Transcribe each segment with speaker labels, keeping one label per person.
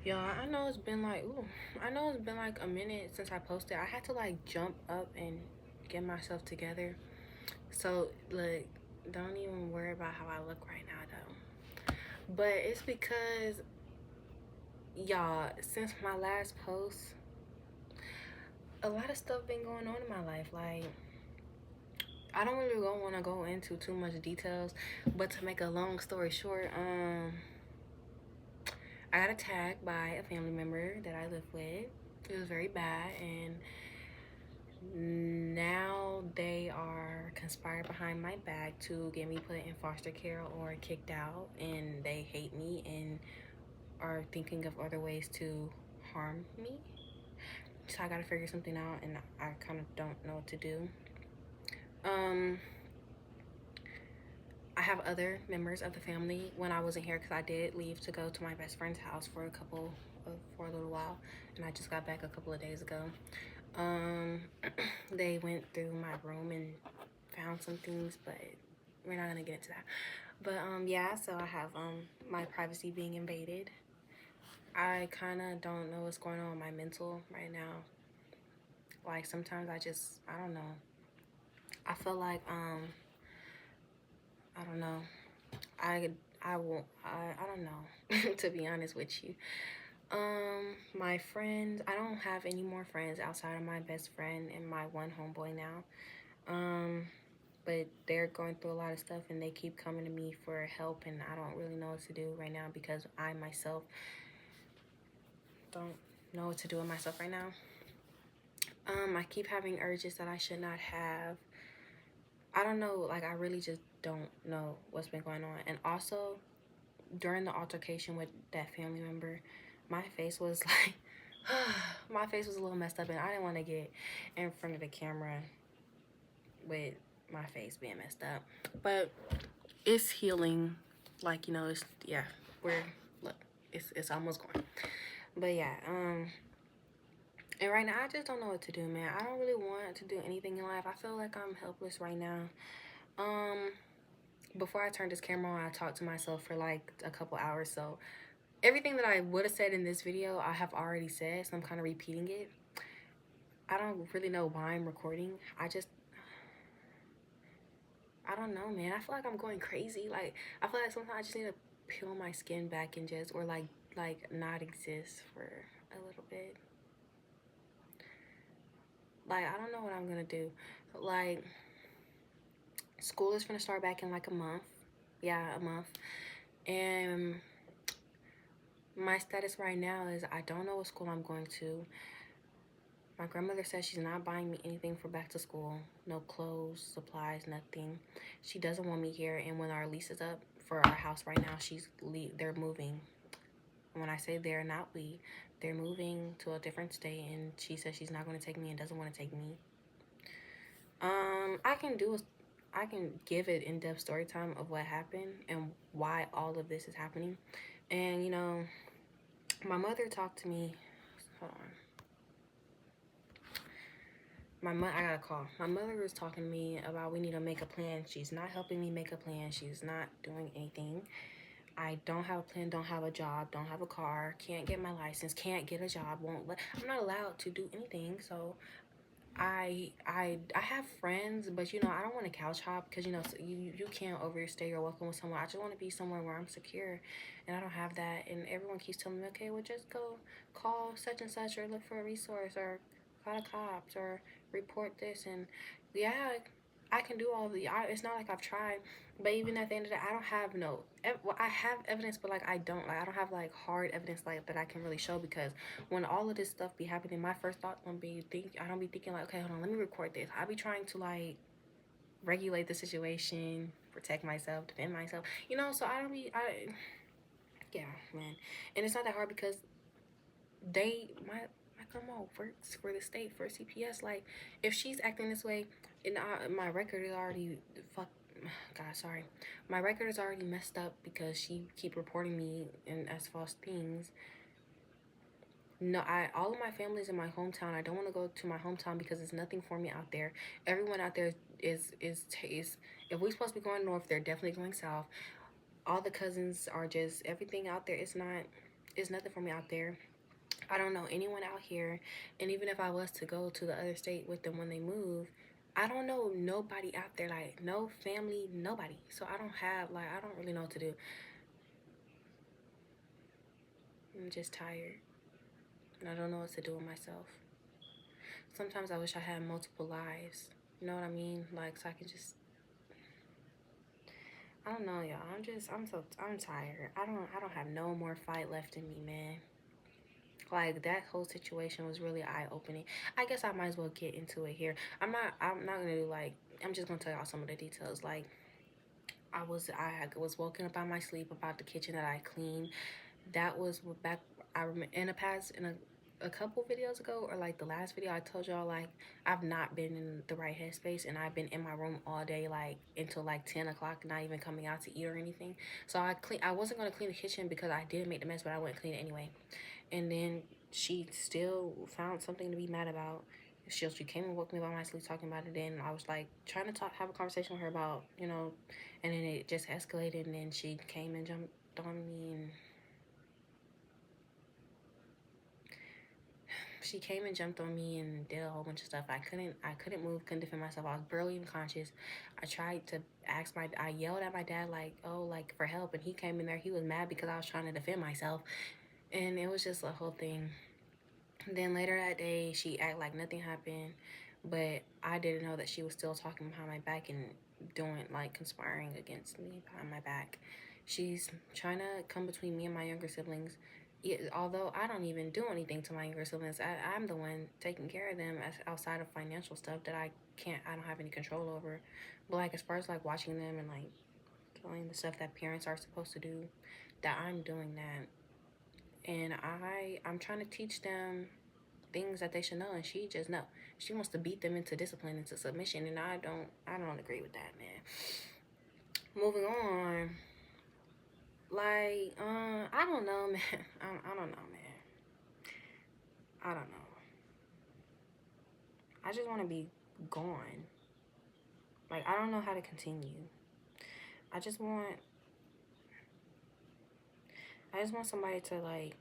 Speaker 1: Y'all, I know it's been like a minute since I posted. I had to like jump up and get myself together. So, look, don't even worry about how I look right now, though. But it's because, y'all, since my last post, a lot of stuff been going on in my life. Like, I don't really want to go into too much details, but to make a long story short, I got attacked by a family member that I live with. It was very bad, and now they are conspired behind my back to get me put in foster care or kicked out, and they hate me and are thinking of other ways to harm me. So I gotta figure something out, and I kind of don't know what to do. Um, I have other members of the family when I wasn't here because I did leave to go to my best friend's house for a little while, and I just got back a couple of days ago. Um, they went through my room and found some things, but we're not gonna get into that. But yeah, so I have my privacy being invaded. I kind of don't know what's going on with my mental right now. Like sometimes I don't know. I feel like I don't know. I I won't I don't know to be honest with you. My friends, I don't have any more friends outside of my best friend and my one homeboy now. Um, but they're going through a lot of stuff and they keep coming to me for help, and I don't really know what to do right now because I myself don't know what to do with myself right now. I keep having urges that I should not have. I don't know, like I really just don't know what's been going on. And also during the altercation with that family member, my face was like my face was a little messed up, and I didn't want to get in front of the camera with my face being messed up. But it's healing. Like, it's yeah, we're look, it's almost gone. But yeah, and right now I just don't know what to do, man. I don't really want to do anything in life. I feel like I'm helpless right now. Um, before I turned this camera on, I talked to myself for like a couple hours. So everything that I would have said in this video, I have already said. So I'm kind of repeating it. I don't really know why I'm recording. I don't know, man. I feel like I'm going crazy. Like I feel like sometimes I just need to peel my skin back and just or like not exist for a little bit. Like I don't know what I'm gonna do. Like school is gonna start back in like a month. Yeah, a month. And my status right now is I don't know what school I'm going to. My grandmother says she's not buying me anything for back to school. No clothes, supplies, nothing. She doesn't want me here. And when our lease is up for our house right now, they're moving. When I say they're, not we, they're moving to a different state, and she says she's not going to take me and doesn't want to take me. I can give it in-depth story time of what happened and why all of this is happening. And my mother talked to me. Hold on. I got a call. My mother was talking to me about we need to make a plan. She's not helping me make a plan. She's not doing anything. I don't have a plan, don't have a job, don't have a car, can't get my license, can't get a job, I'm not allowed to do anything. So I have friends, but I don't want to couch hop because so you can't overstay your welcome with someone. I just want to be somewhere where I'm secure, and I don't have that. And everyone keeps telling me, okay, well just go call such and such or look for a resource or call the cops or report this. And yeah, I can do all the. It's not like I've tried, but even at the end of the day, I don't have no. Well, I have evidence, but like I don't have like hard evidence like that I can really show because when all of this stuff be happening, my first thought don't be I don't be thinking like, okay, hold on, let me record this. I be trying to like regulate the situation, protect myself, defend myself, so yeah, man. And it's not that hard because my grandma works for the state for CPS. Like, if she's acting this way, and my record is already fuck. God, sorry, my record is already messed up because she keep reporting me and as false things. No, all of my family's in my hometown. I don't want to go to my hometown because there's nothing for me out there. Everyone out there is if we're supposed to be going north, they're definitely going south. All the cousins are just everything out there. It's not. it's nothing for me out there. I don't know anyone out here, and even if I was to go to the other state with them when they move, I don't know nobody out there, like no family, nobody. So I don't have, like, I don't really know what to do. I'm just tired, and I don't know what to do with myself. Sometimes I wish I had multiple lives. You know what I mean? Like, so I can just, I don't know, y'all. I'm tired. I don't have no more fight left in me, man. Like, that whole situation was really eye-opening. I guess I might as well get into it here. I'm not gonna do, like, I'm just gonna tell y'all some of the details. Like, I was woken up out of my sleep about the kitchen that I cleaned. That was back, I remember in the past, in a couple videos ago, or like the last video, I told y'all, like, I've not been in the right headspace, and I've been in my room all day, like until like 10 o'clock, not even coming out to eat or anything. So I wasn't gonna clean the kitchen because I did make the mess, but I wouldn't clean it anyway. And then she still found something to be mad about. She came and woke me up out my sleep talking about it. Then I was like trying to have a conversation with her about, you know, and then it just escalated. And then she came and jumped on me, and she came and jumped on me and did a whole bunch of stuff. I couldn't move, couldn't defend myself. I was barely even conscious. I tried to I yelled at my dad, like, oh, like, for help, and he came in there. He was mad because I was trying to defend myself, and it was just a whole thing. Then later that day, she acted like nothing happened, but I didn't know that she was still talking behind my back and doing, like, conspiring against me behind my back. She's trying to come between me and my younger siblings. Although I don't even do anything to my younger siblings, I'm the one taking care of them, outside of financial stuff that I don't have any control over. But, like, as far as, like, watching them and, like, doing the stuff that parents are supposed to do, that I'm doing that. And I'm trying to teach them things that they should know, and she just know. She wants to beat them into discipline, into submission, and I don't agree with that, man. Moving on. Like, I don't know, man. I don't know, man. I don't know. I just want to be gone. Like, I don't know how to continue. I just want somebody to, like,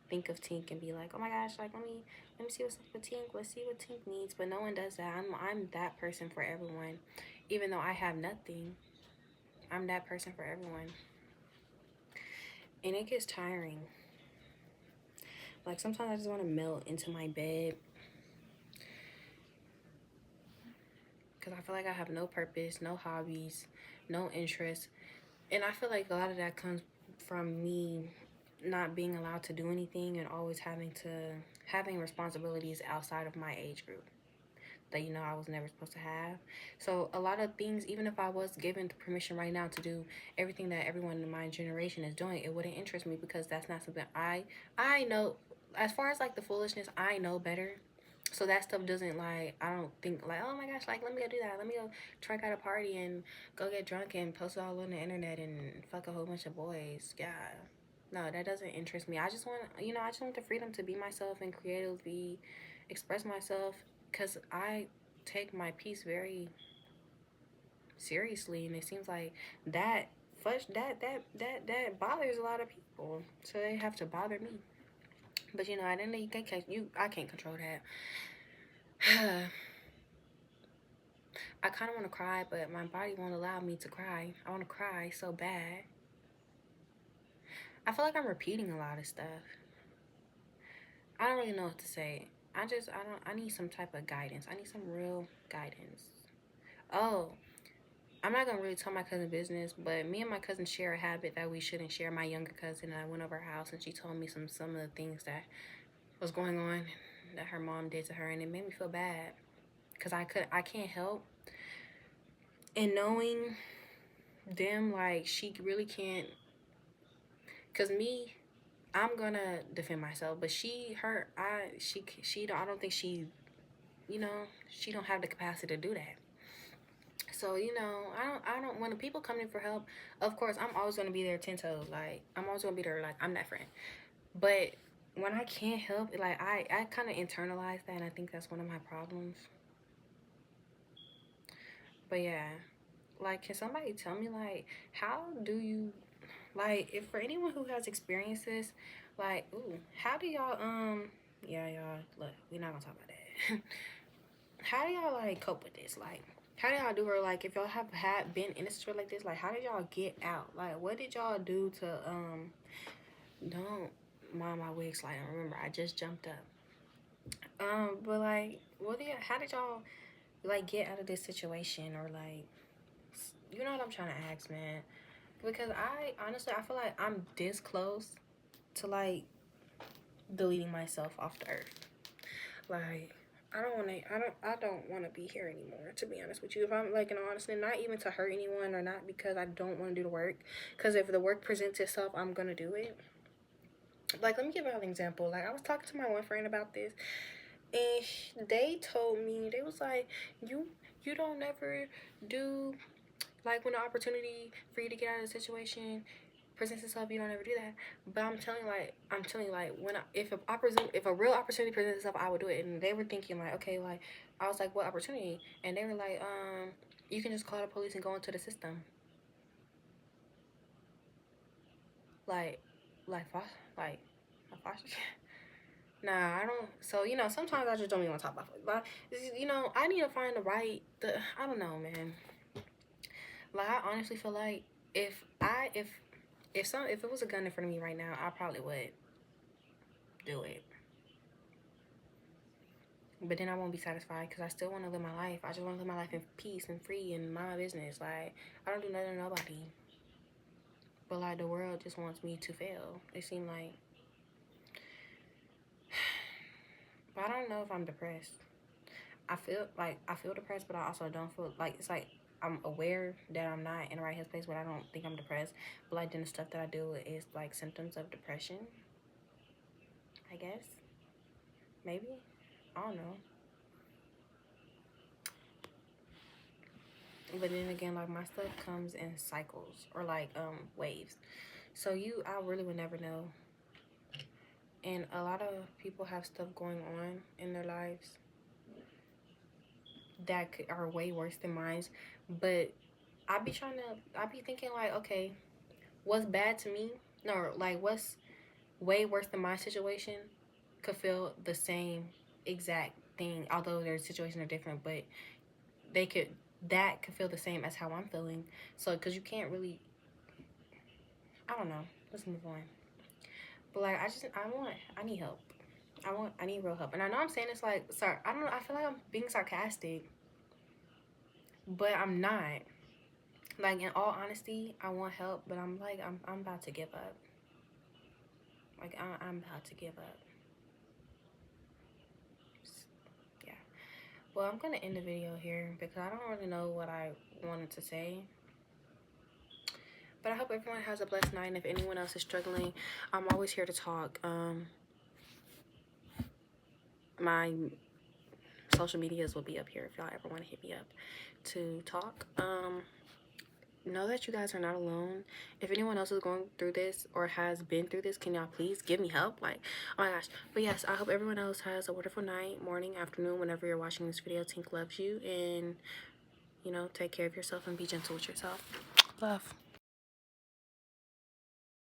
Speaker 1: think of Tink and be like, oh my gosh, like, let me see what's up with Tink. Let's see what Tink needs. But no one does that. I'm that person for everyone. Even though I have nothing, I'm that person for everyone. And it gets tiring. Like, sometimes I just want to melt into my bed, because I feel like I have no purpose, no hobbies, no interests. And I feel like a lot of that comes from me not being allowed to do anything, and always having responsibilities outside of my age group that, you know, I was never supposed to have. So a lot of things, even if I was given the permission right now to do everything that everyone in my generation is doing, it wouldn't interest me, because that's not something I know. As far as, like, the foolishness, I know better. So that stuff doesn't, like, I don't think, like, oh my gosh, like, let me go do that. Let me go try out a party and go get drunk and post it all on the internet and fuck a whole bunch of boys. Yeah. No, that doesn't interest me. I just want, I just want the freedom to be myself and creatively express myself, because I take my peace very seriously, and it seems like that that bothers a lot of people, so they have to bother me. But, at the end of the day, I can't control that. I kind of want to cry, but my body won't allow me to cry. I want to cry so bad. I feel like I'm repeating a lot of stuff. I don't really know what to say. I need some type of guidance. I need some real guidance. Oh, I'm not gonna really tell my cousin business, but me and my cousin share a habit that we shouldn't share. My younger cousin, I went over her house, and she told me some of the things that was going on that her mom did to her, and it made me feel bad, because I can't help, and knowing them, like, she really can't, because me, I'm gonna defend myself, but I don't think she don't have the capacity to do that. So, I don't, when the people come in for help, of course, I'm always going to be there 10 toes. Like, I'm always going to be there, like, I'm that friend. But when I can't help, like, I kind of internalize that, and I think that's one of my problems. But, yeah. Like, can somebody tell me, like, how do you like, if for anyone who has experienced this, like, ooh, how do y'all, yeah, y'all, look, we're not gonna talk about that. How do y'all, like, cope with this? Like, how do y'all do, or, like, if y'all have been in a situation like this, like, how did y'all get out? Like, what did y'all do to, don't mind my wig sliding. Remember, I just jumped up. But, like, how did y'all, like, get out of this situation, or, like, you know what I'm trying to ask, man? Because honestly, I feel like I'm this close to, like, deleting myself off the earth. Like, I don't want to be here anymore, to be honest with you. If I'm, like, and honestly, not even to hurt anyone, or not because I don't want to do the work, because if the work presents itself, I'm gonna do it. Like, let me give you an example. Like, I was talking to my one friend about this, and they told me, they was like, you don't ever do, like, when the opportunity for you to get out of the situation presents itself, you don't ever do that. But I'm telling you, like, if a real opportunity presents itself, I would do it. And they were thinking, like, okay, like, I was like, what opportunity? And they were like, you can just call the police and go into the system. Like, foster care. Nah, I don't. So, sometimes I just don't even want to talk about it. But, I need to find I don't know, man. Like, I honestly feel like if it was a gun in front of me right now, I probably would do it. But then I won't be satisfied, because I still want to live my life. I just want to live my life in peace and free and mind my business. Like, I don't do nothing to nobody. But, like, the world just wants me to fail. It seems like. But I don't know if I'm depressed. I feel depressed, but I also don't feel like, it's like I'm aware that I'm not in the right headspace, but I don't think I'm depressed. But, like, then the stuff that I do is, like, symptoms of depression, I guess. Maybe. I don't know. But then again, like, my stuff comes in cycles, or, like, waves. So I really would never know. And a lot of people have stuff going on in their lives that are way worse than mine. But I be thinking, like, okay, what's bad to me? No, like, what's way worse than my situation could feel the same exact thing, although their situations are different, but that could feel the same as how I'm feeling. So, because you can't really, I don't know. Let's move on. But, like, I need help. I need real help. And I know I'm saying this, like, sorry, I don't know, I feel like I'm being sarcastic, but I'm not. Like, in all honesty, I want help, but I'm about to give up. Like, I'm about to give up. Yeah. Well, I'm gonna end the video here, because I don't really know what I wanted to say. But I hope everyone has a blessed night. And if anyone else is struggling, I'm always here to talk. My social medias will be up here if y'all ever want to hit me up to talk. Know that you guys are not alone. If anyone else is going through this or has been through this, can y'all please give me help? Like, oh my gosh. But yes, I hope everyone else has a wonderful night, morning, afternoon, whenever you're watching this video. Tink loves you, and take care of yourself and be gentle with yourself. Love.